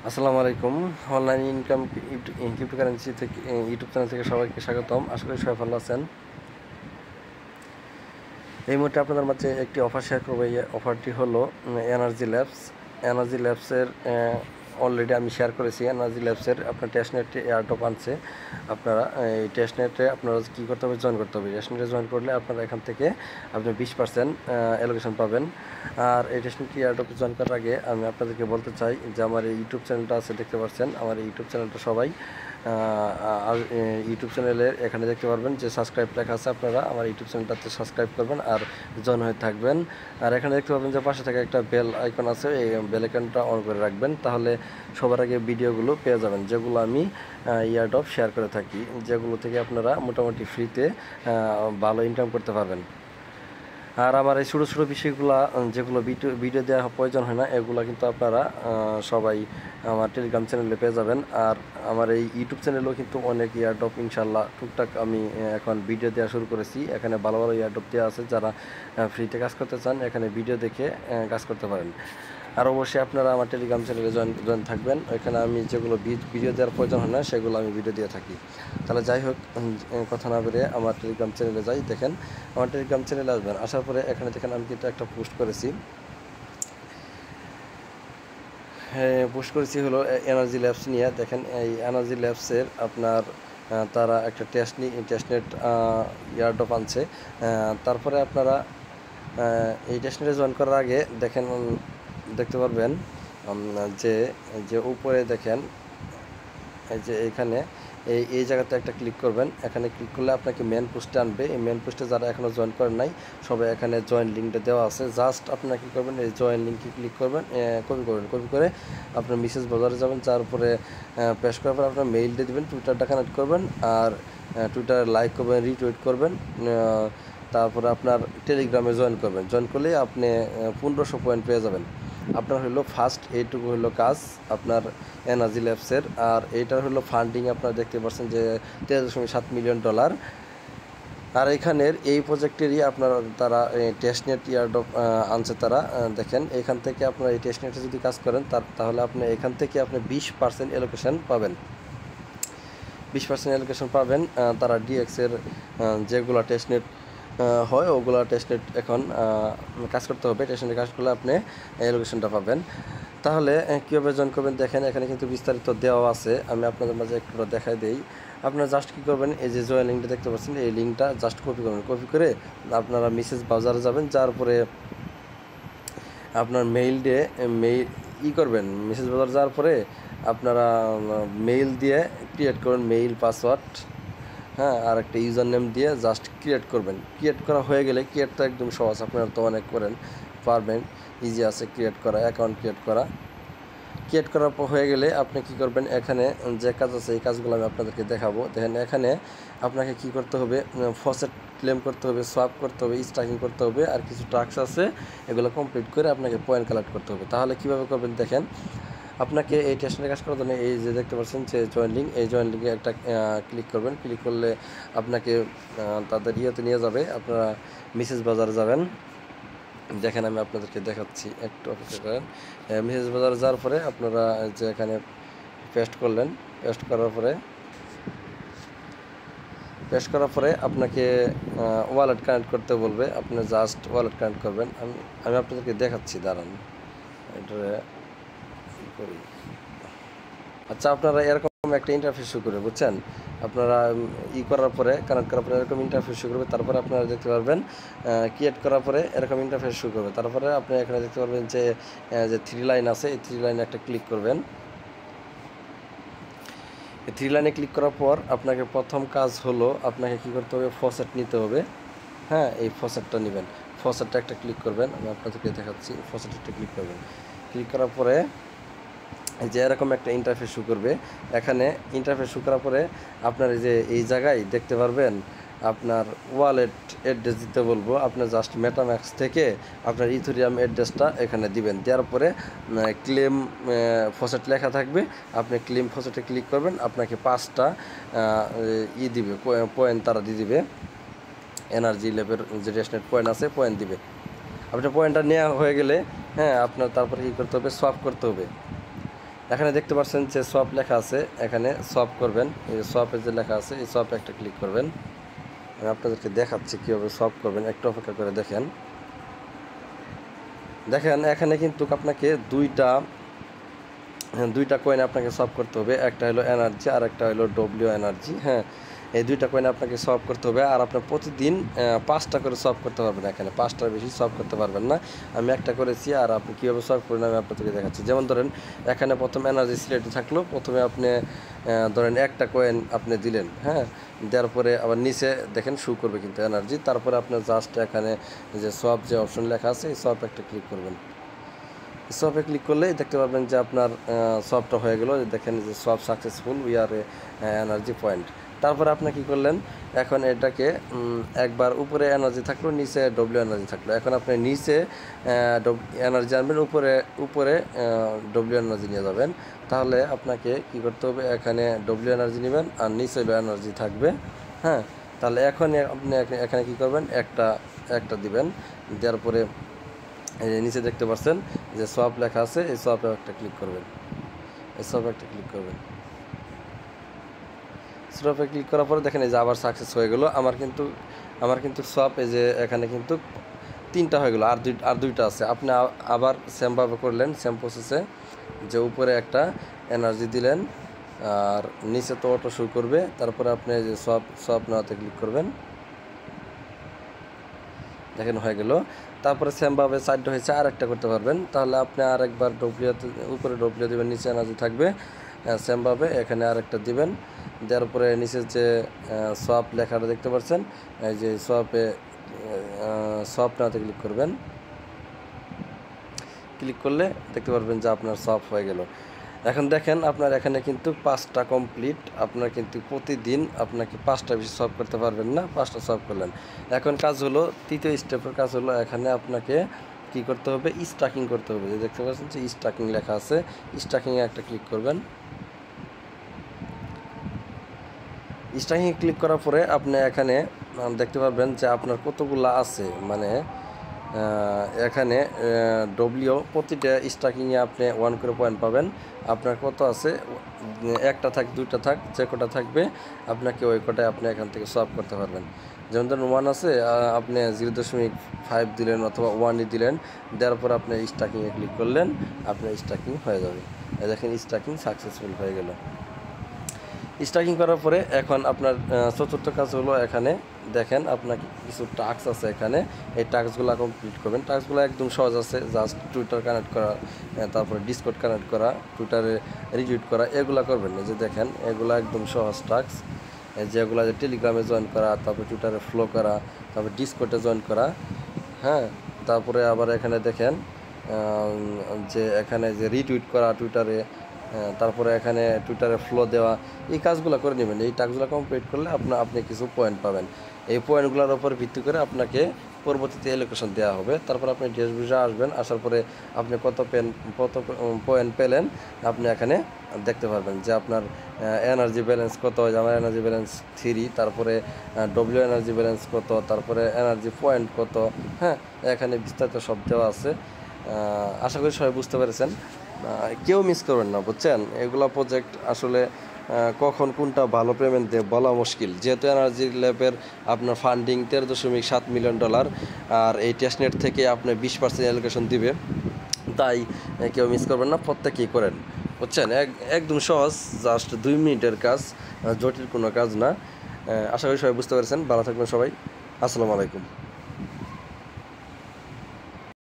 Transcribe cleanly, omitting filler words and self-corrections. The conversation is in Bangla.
আসসালামু আলাইকুম। অনলাইন ইনকাম ক্রিপ্টোকারেন্সি থেকে ইউটিউব চ্যানেল থেকে সবাইকে স্বাগতম। আশা করি সবাই ভালো আছেন। এই মুহূর্তে আপনাদের মাঝে একটি অফার শেয়ার করবো। এই অফারটি হলো এনার্জি ল্যাবসের অলরেডি আমি শেয়ার করেছি। এনার্জি ল্যাবসের আপনার টেস্টনেটে এয়ারড্রপ আনছে। আপনারা এই টেস্টনেটে আপনারা কী করতে হবে, জয়েন করতে হবে। টেস্টনেটে জয়েন করলে আপনারা এখান থেকে আপনি 20% অ্যালোকেশন পাবেন। আর এই টেস্টনেটটি এয়ারড্রপে জয়েন করার আগে আমি আপনাদেরকে বলতে চাই যে আমার এই ইউটিউব চ্যানেলটা আছে, দেখতে পাচ্ছেন আমার এই ইউটিউব চ্যানেলটা সবাই আর ইউটিউব চ্যানেলের এখানে দেখতে পারবেন যে সাবস্ক্রাইব লেখা আছে। আপনারা আমার ইউটিউব চ্যানেলটাতে সাবস্ক্রাইব করবেন আর জয়েন হয়ে থাকবেন। আর এখানে দেখতে পাবেন যে পাশে থাকা একটা বেল আইকন আছে, এই বেল আইকনটা অন করে রাখবেন, তাহলে সবার আগে ভিডিওগুলো পেয়ে যাবেন যেগুলো আমি এয়ারড্রপ শেয়ার করে থাকি, যেগুলো থেকে আপনারা মোটামুটি ফ্রিতে ভালো ইনকাম করতে পারবেন। আর আমার এই ছোটো ছোটো বিষয়গুলো যেগুলো ভিডিও দেওয়া প্রয়োজন হয় না, এগুলো কিন্তু আপনারা সবাই আমার টেলিগ্রাম চ্যানেলে পেয়ে যাবেন। আর আমার এই ইউটিউব চ্যানেলেও কিন্তু অনেক এয়ারড্রপ ইনশাল্লাহ টুকটাক আমি এখন ভিডিও দেওয়া শুরু করেছি। এখানে ভালো ভালো এয়ারড্রপ দেওয়া আছে, যারা ফ্রিতে কাজ করতে চান এখানে ভিডিও দেখে কাজ করতে পারেন। আর অবশ্যই আপনারা আমার টেলিগ্রাম চ্যানেলে জয়েন থাকবেন। ওইখানে আমি যেগুলো ভিডিও দেওয়ার প্রয়োজন হয় না সেগুলো আমি ভিডিও দিয়ে থাকি। তাহলে যাই হোক, কথা না বেরিয়ে আমার টেলিগ্রাম চ্যানেলে যাই। দেখেন আমার টেলিগ্রাম চ্যানেলে আসবেন, আসার পরে এখানে দেখেন আমি কিন্তু একটা পোস্ট করেছি। হ্যাঁ, পোস্ট করেছি হলো এনার্জি ল্যাবস নিয়ে। দেখেন এই এনার্জি ল্যাবসের আপনার তারা একটা টেস্টনেট এয়ারড্রপ আনছে। তারপরে আপনারা এই টেস্টনেটে জয়েন করার আগে দেখতে পারবেন যে যে উপরে দেখেন এই যে এইখানে এই জায়গাতে একটা ক্লিক করবেন। এখানে ক্লিক করলে আপনাকে মেন পোস্টে আনবে। এই মেন পোস্টে যারা এখনও জয়েন করেন নাই সবাই এখানে জয়েন লিঙ্কটা দেওয়া আছে। জাস্ট আপনারা কী করবেন, এই জয়েন লিঙ্কে ক্লিক করবেন, কপি করে আপনার মেসেজ বাজারে যাবেন, তারপরে পেশ করার পর আপনার মেইল দিয়ে দেবেন, টুইটারটা কানেক্ট করবেন আর টুইটারে লাইক করবেন, রিটুইট করবেন। তারপরে আপনার টেলিগ্রামে জয়েন করবেন। জয়েন করলেই আপনি 1500 পয়েন্ট পেয়ে যাবেন। আপনার হলো ফার্স্ট এইটুকু হলো কাজ আপনার এনার্জি ল্যাবসের। আর এইটার হলো ফান্ডিং আপনারা দেখতে পাচ্ছেন যে $13.7 মিলিয়ন। আর এখানের এই প্রজেক্টেরই আপনার তারা টেস্টনেট এয়ারড্রপ আনছে। তারা দেখেন এখান থেকে আপনারা এই টেস্টনেটে যদি কাজ করেন তাহলে আপনি এখান থেকে আপনি 20% অ্যালোকেশন পাবেন। 20% অ্যালোকেশন পাবেন। তারা ডিএক্সের যেগুলো টেস্টনেট হয় ওগুলো টেস্টনেট এখন কাজ করতে হবে। টেস্টনেটে কাজ করলে আপনি অ্যালোকেশনটা পাবেন। তাহলে কীভাবে জয়েন করবেন দেখেন এখানে কিন্তু বিস্তারিত দেওয়া আছে। আমি আপনাদের মাঝে একটু দেখাই দেই। আপনারা জাস্ট কী করবেন, এই যে জয়েন লিঙ্কটা দেখতে পাচ্ছেন, এই লিঙ্কটা জাস্ট কপি করবেন। কপি করে আপনারা মেসেজ ব্রাউজারে যাবেন, যার পরে আপনার মেইল করবেন। মেসেজ ব্রাউজার যাওয়ার পরে আপনারা মেইল দিয়ে ক্রিয়েট করবেন, মেইল পাসওয়ার্ড, হ্যাঁ, আর একটা ইউজার নেম দিয়ে জাস্ট ক্রিয়েট করবেন। ক্রিয়েট করা হয়ে গেলে, ক্রিয়েট তো একদম সহজ, আপনারা তো অনেক পারবেন, ইজি আছে ক্রিয়েট করা, অ্যাকাউন্ট ক্রিয়েট করার পর হয়ে গেলে আপনি কি করবেন, এখানে যে কাজ আছে এই কাজগুলো আমি আপনাদেরকে দেখাবো। দেখেন এখানে আপনাকে কি করতে হবে, ফসেট ক্লেম করতে হবে, সোয়াপ করতে হবে, স্ট্যাকিং করতে হবে, আর কিছু টাস্ক আছে এগুলো কমপ্লিট করে আপনাকে পয়েন্ট কালেক্ট করতে হবে। তাহলে কীভাবে করবেন দেখেন, আপনাকে এই টেস্টে কাজ করার জন্য এই যে দেখতে পাচ্ছেন যে জয়েন লিঙ্ক, এই জয়েন লিঙ্কে একটা ক্লিক করবেন। ক্লিক করলে আপনাকে তাদের ইয়েতে নিয়ে যাবে, আপনারা মেসেজ বাজারে যাবেন। দেখেন আমি আপনাদেরকে দেখাচ্ছি, একটু অপেক্ষা করেন। মেসেজ বাজারে যাওয়ার পরে আপনারা যে এখানে পেস্ট করলেন, পেস্ট করার পরে আপনাকে ওয়ালেট কানেক্ট করতে বলবে। আপনি জাস্ট ওয়ালেট কানেক্ট করবেন। আমি আপনাদেরকে দেখাচ্ছি, দাঁড়ান এটা করি। আচ্ছা, আপনারা এরকম একটা ইন্টারফেস শুরু করবে, বুঝছেন? আপনারা করার পরে, কানেক্ট করার পরে এরকম ইন্টারফেস শুরু করবে। তারপরে আপনারা দেখতে পারবেন ক্রিয়েট করার পরে এরকম ইন্টারফেস শুরু করবে। তারপরে আপনি এখানে দেখতে পারবেন যে 3 লাইন আছে, এই 3 লাইনে একটা ক্লিক করবেন। এই 3 লাইনে ক্লিক করার পর আপনাকে প্রথম কাজ হলো আপনাকে কি করতে হবে, ফসেট নিতে হবে। হ্যাঁ, এই ফসেটটা নেবেন। ফসেটটা একটা ক্লিক করবেন, আমি আপনাদেরকে দেখাচ্ছি। ফসেট একটা ক্লিক করবেন। ক্লিক করার পরে যে এরকম একটা ইন্টারফেস শো করবে। এখানে ইন্টারফেস শো করার পরে আপনার এই জায়গায় দেখতে পারবেন আপনার ওয়ালেট অ্যাড্রেস দিতে বলবো। আপনার জাস্ট মেটাম্যাক্স থেকে আপনার ইথেরিয়াম অ্যাড্রেসটা এখানে দিবেন। দেওয়ার পরে ক্লেম ফসেট লেখা থাকবে, আপনি ক্লেম ফসেটে ক্লিক করবেন। আপনাকে 5টা দিবে, পয়েন্ট তারা দিয়ে দিবে। এনার্জি লেভেল যে টেস্টনেট পয়েন্ট আছে, পয়েন্ট দিবে। আপনার পয়েন্টটা নেওয়া হয়ে গেলে, হ্যাঁ, আপনার তারপরে কী করতে হবে, সোয়াপ করতে হবে। এখানে দেখতে পাচ্ছেন যে সোয়াপ লেখা আছে, এখানে সোয়াপ করবেন। এই সোয়াপের যে লেখা আছে এই সোয়াপে একটা ক্লিক করবেন। আমি আপনাদেরকে দেখাচ্ছি কীভাবে সোয়াপ করবেন, একটু অপেক্ষা করে দেখেন। দেখেন এখানে কিন্তু আপনাকে দুইটা কয়েন আপনাকে সলভ করতে হবে। একটা হলো এনার্জি আর একটা হলো ডব্লিউ এনার্জি। হ্যাঁ, এই দুইটা কয়েন আপনাকে সলভ করতে হবে। আর আপনার প্রতিদিন 5টা করে সলভ করতে পারবেন। এখানে 5টার বেশি সলভ করতে পারবেন না। আমি একটা করেছি, আর আপনি কীভাবে সলভ করেন আমি আপনাদেরকে দেখাচ্ছি। যেমন ধরেন এখানে প্রথম এনার্জি সিলেক্ট থাকলো, প্রথমে আপনি ধরেন একটা কয়েন আপনি দিলেন। হ্যাঁ, দেওয়ার পরে আবার নিচে দেখেন শু করবে কিন্তু এনার্জি। তারপরে আপনার জাস্ট এখানে যে সোয়াপ যে অপশন লেখা আছে এই সোয়াপ একটা ক্লিক করবেন। সোয়াপে ক্লিক করলে দেখতে পারবেন যে আপনার সোয়াপটা হয়ে গেল। দেখেন যে swap successful, we are energy point. তারপরে আপনি কি করলেন, এখন এটাকে একবার উপরে এনার্জি থাকলো, নিচে ডব্লিউ এনার্জি থাকলো। এখন আপনি নিচে এনার্জি আনবেন, উপরে ডব্লিউ এনার্জি নিয়ে যাবেন। তাহলে আপনাকে কি করতে হবে, এখানে ডব্লিউ এনার্জি নেবেন আর নিচে হলো এনার্জি থাকবে। হ্যাঁ, তাহলে এখন আপনি এখানে কি করবেন, একটা দিবেন। দেওয়ার পরে নিচে দেখতে পাচ্ছেন যে সোয়াপ লেখা আছে, এই সোয়াপে একটা ক্লিক করবেন। সোয়াপে ক্লিক করার পরে দেখেন এই যে আবার সাকসেস হয়ে গেল। আমার কিন্তু সোয়াপ এই যে এখানে কিন্তু 3টা হয়ে গেল, আর দুইটা আছে। আপনি আবার সেমভাবে করলেন, সেম প্রসেসে, যে উপরে একটা এনার্জি দিলেন আর নিচে তো অটো শো করবে। তারপরে আপনি যে সোয়াপ নেওয়াতে ক্লিক করবেন, দেখেন হয়ে গেল। তারপরে সেমভাবে 4টা হয়েছে, আর একটা করতে পারবেন। তাহলে আপনি আর একবার উপরে ডব্লিউ দেবেন, নিচে এনার্জি থাকবে। সেমভাবে এখানে আরেকটা দিবেন। দেওয়ার পরে নিচে যে সোয়াপ লেখাটা দেখতে পাচ্ছেন, এই যে সোয়াপ নাতে ক্লিক করবেন। ক্লিক করলে দেখতে পারবেন যে আপনার সোয়াপ হয়ে গেল। এখন দেখেন আপনার এখানে কিন্তু 5টা কমপ্লিট। আপনার কিন্তু প্রতিদিন আপনাকে 5টা বেশি সলভ করতে পারবেন না, 5টা সলভ করলেন। এখন কাজ হলো, তৃতীয় স্টেপের কাজ হলো, এখানে আপনাকে কি করতে হবে, স্ট্যাকিং করতে হবে। যে দেখতে পাচ্ছেন যে স্ট্যাকিং লেখা আছে, স্ট্যাকিংয়ে একটা ক্লিক করবেন। স্ট্যাকিংয়ে ক্লিক করার পরে আপনি এখানে দেখতে পারবেন যে আপনার কতগুলা আছে, মানে এখানে ডব্লিউ প্রতিটা স্ট্যাকিংয়ে আপনি 1 করে পয়েন্ট পাবেন। আপনার কত আছে, একটা থাক, 2টা থাক, যে কটা থাকবে আপনাকে ওই কটায় আপনি এখান থেকে সোয়াপ করতে পারবেন। যেমন ধরুন 1 আছে, আপনি 0.5 দিলেন অথবা 1ই দিলেন। দেওয়ার পর আপনি স্ট্যাকিংয়ে ক্লিক করলেন, আপনার স্ট্যাকিং হয়ে যাবে। দেখেন স্ট্যাকিং সাকসেসফুল হয়ে গেল। স্ট্যাকিং করার পরে এখন আপনার চতুর্থ কাজ হলো, এখানে দেখেন আপনার কিছু টাস্ক আছে। এখানে এই টাস্কগুলো কমপ্লিট করবেন। টাস্কগুলো একদম সহজ আছে, জাস্ট টুইটার কানেক্ট করা, তারপরে ডিসকর্ড কানেক্ট করা, টুইটারে রিটুইট করা, এগুলো করবেন। এই যে দেখেন এগুলো একদম সহজ টাস্ক, যেগুলো যে টেলিগ্রামে জয়েন করা, তারপরে টুইটারে ফলো করা, তারপরে ডিসকর্ডে জয়েন করা। হ্যাঁ, তারপরে আবার এখানে দেখেন যে এখানে যে রিটুইট করা টুইটারে, তারপরে এখানে টুইটারে ফলো দেওয়া, এই কাজগুলো করে নেবেন। এই টাস্কগুলো কমপ্লিট করলে আপনি কিছু পয়েন্ট পাবেন। এই পয়েন্টগুলোর উপর ভিত্তি করে আপনাকে পরবর্তীতে এলোকেশন দেওয়া হবে। তারপর আপনি ড্যাশবোর্ডে আসবেন, আসার পরে আপনি কত পয়েন্ট পেলেন আপনি এখানে দেখতে পারবেন যে আপনার এনার্জি ব্যালেন্স কত। আমার এনার্জি ব্যালেন্স 3, তারপরে ডব্লিউ এনার্জি ব্যালেন্স কত, তারপরে এনার্জি পয়েন্ট কত। হ্যাঁ, এখানে বিস্তারিত সব দেওয়া আছে। আশা করি সবাই বুঝতে পেরেছেন। কেউ মিস করবেন না, বুঝছেন। এগুলো প্রজেক্ট আসলে কখন কোনটা ভালো পেমেন্ট দেয় বলা মুশকিল। যেহেতু এনার্জি ল্যাবের আপনার ফান্ডিং $13.7 মিলিয়ন, আর এই টেস্টনেট থেকে আপনি 20% অ্যালোকেশন দিবে। তাই কেউ মিস করবেন না, প্রত্যেকেই করেন, বুঝছেন। একদম সহজ, জাস্ট 2 মিনিটের কাজ, জটিল কোনো কাজ না। আশা করি সবাই বুঝতে পেরেছেন। ভালো থাকবেন সবাই, আসসালামু আলাইকুম।